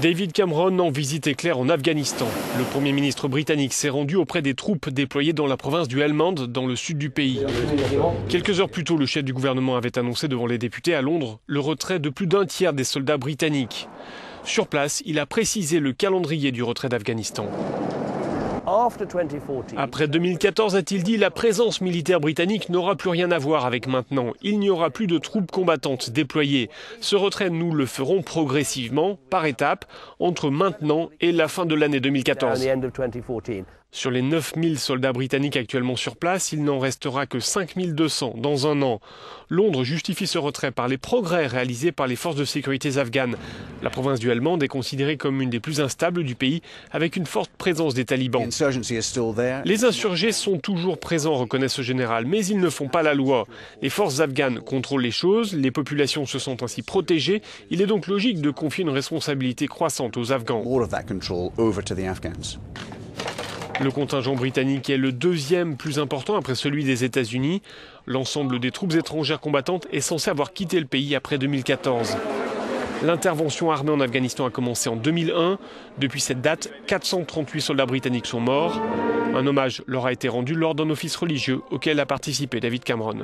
David Cameron en visite éclair en Afghanistan. Le Premier ministre britannique s'est rendu auprès des troupes déployées dans la province du Helmand, dans le sud du pays. Quelques heures plus tôt, le chef du gouvernement avait annoncé devant les députés à Londres le retrait de plus d'un tiers des soldats britanniques. Sur place, il a précisé le calendrier du retrait d'Afghanistan. Après 2014, a-t-il dit, la présence militaire britannique n'aura plus rien à voir avec maintenant. Il n'y aura plus de troupes combattantes déployées. Ce retrait, nous le ferons progressivement, par étapes, entre maintenant et la fin de l'année 2014. Sur les 9000 soldats britanniques actuellement sur place, il n'en restera que 5200 dans un an. Londres justifie ce retrait par les progrès réalisés par les forces de sécurité afghanes. La province du Helmand est considérée comme une des plus instables du pays, avec une forte présence des talibans. Les insurgés sont toujours présents, reconnaît ce général, mais ils ne font pas la loi. Les forces afghanes contrôlent les choses, les populations se sentent ainsi protégées. Il est donc logique de confier une responsabilité croissante aux Afghans. Le contingent britannique est le deuxième plus important après celui des États-Unis. L'ensemble des troupes étrangères combattantes est censé avoir quitté le pays après 2014. L'intervention armée en Afghanistan a commencé en 2001. Depuis cette date, 438 soldats britanniques sont morts. Un hommage leur a été rendu lors d'un office religieux auquel a participé David Cameron.